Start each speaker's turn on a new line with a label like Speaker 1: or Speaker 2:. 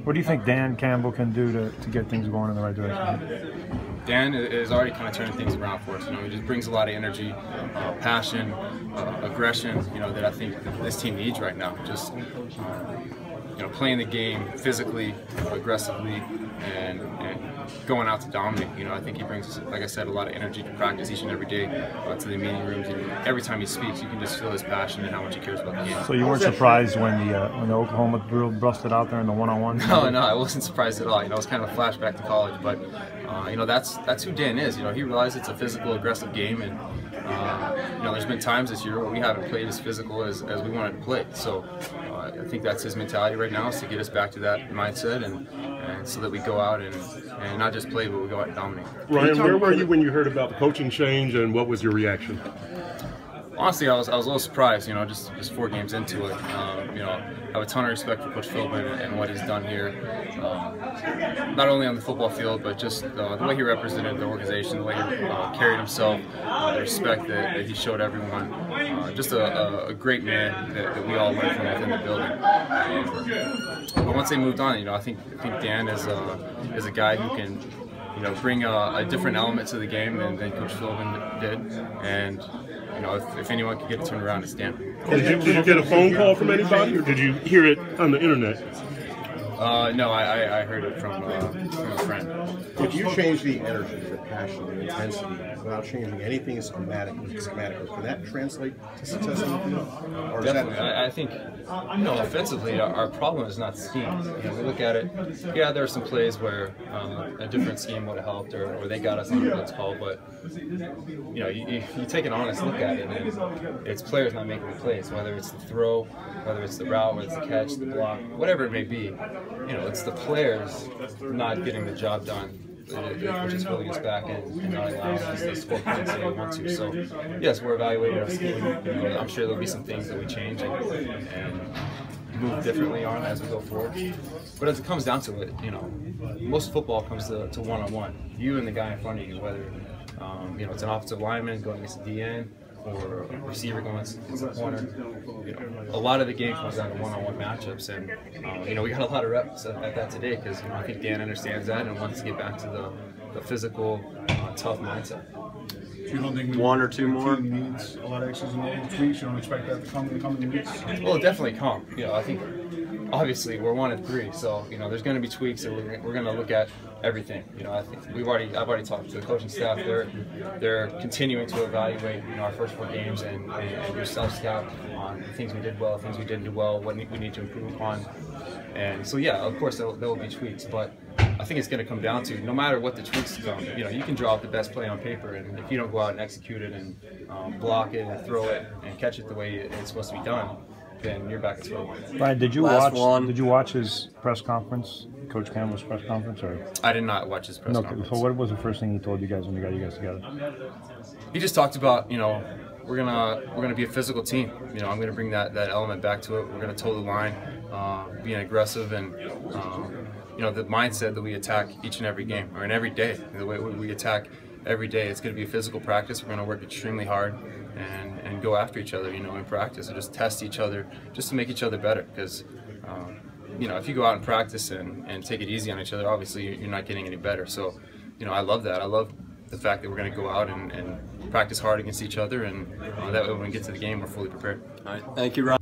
Speaker 1: What do you think Dan Campbell can do to get things going in the right direction?
Speaker 2: Dan is already kind of turning things around for us. He just brings a lot of energy, passion, aggression, that I think this team needs right now. Just, playing the game physically, aggressively, and going out to dominate. I think he brings, like I said, a lot of energy to practice each and every day, to the meeting rooms. Every time he speaks, you can just feel his passion and how much he cares about the game.
Speaker 1: So you weren't surprised when the Oklahoma drill busted out there in the one-on-one?
Speaker 2: No, I wasn't surprised at all. It was kind of a flashback to college, but that's who Dan is. He realizes it's a physical, aggressive game, and there's been times this year where we haven't played as physical as we wanted to play. So I think that's his mentality right now, is to get us back to that mindset, and so that we go out and not just play, but we go out and dominate.
Speaker 3: Ryan, where were you when you heard about the coaching change, and what was your reaction?
Speaker 2: Honestly, I was a little surprised. Just 4 games into it. I have a ton of respect for Coach Philbin and what he's done here, not only on the football field, but just the way he represented the organization, the way he carried himself, the respect that he showed everyone. Just a great man that we all learned from within the building. But once they moved on, I think Dan is a guy who can bring a different element to the game than Coach Philbin did, and if anyone could get it turned around, it's Dan.
Speaker 3: Did you get a phone call from anybody, or did you hear it on the internet?
Speaker 2: No, I heard it from a friend.
Speaker 4: If you change the energy, the passion, the intensity, without changing anything schematic, can that translate to success in the field? Or
Speaker 2: definitely. I think, offensively, our problem is not scheme. We look at it, yeah, there are some plays where a different scheme would have helped, or they got us on a blitz call, but you take an honest look at it, and it's players not making the plays, whether it's the throw, whether it's the route, whether it's the catch, the block, whatever it may be. It's the players not getting the job done, which is holding us back and not allowing us to score points that we want to. So, yes, we're evaluating our scheme. I'm sure there'll be some things that we change and move differently on as we go forward. But as it comes down to it, most football comes to one-on-one. You and the guy in front of you, whether it's an offensive lineman going against a DN, or a receiver going against a corner. A lot of the game comes down to one-on-one matchups, and we got a lot of reps at that today, because I think Dan understands that and wants to get back to the physical, tough mindset.
Speaker 5: You don't think
Speaker 6: one or two more
Speaker 5: needs a lot of X's and O's tweaks? You don't expect that to come in the coming weeks?
Speaker 2: Well, it definitely come. I think obviously we're 1-3, so there's going to be tweaks, and we're going to look at everything. I think I've already talked to the coaching staff. They're continuing to evaluate our first 4 games and do self-scout on things we did well, things we didn't do well, what we need to improve upon. And so yeah, of course there will be tweaks, but I think it's going to come down to, no matter what the tweaks come, you can draw up the best play on paper, and if you don't go out and execute it and block it and throw it and catch it the way it's supposed to be done, then you're back at square one.
Speaker 1: Brian, did you watch his press conference, Coach Campbell's press conference, or?
Speaker 2: I did not watch his press conference.
Speaker 1: So what was the first thing he told you guys when he got you guys together?
Speaker 2: He just talked about, we're gonna be a physical team. I'm gonna bring that element back to it. We're gonna toe the line, being aggressive, and the mindset that we attack each and every game, or in every day. The way we attack every day, it's gonna be a physical practice. We're gonna work extremely hard and go after each other, in practice, and just test each other, just to make each other better. Because if you go out and practice and take it easy on each other, obviously you're not getting any better. So, I love that. I love the fact that we're going to go out and practice hard against each other, and that way when we get to the game, we're fully prepared.
Speaker 6: All right. Thank you, Ryan.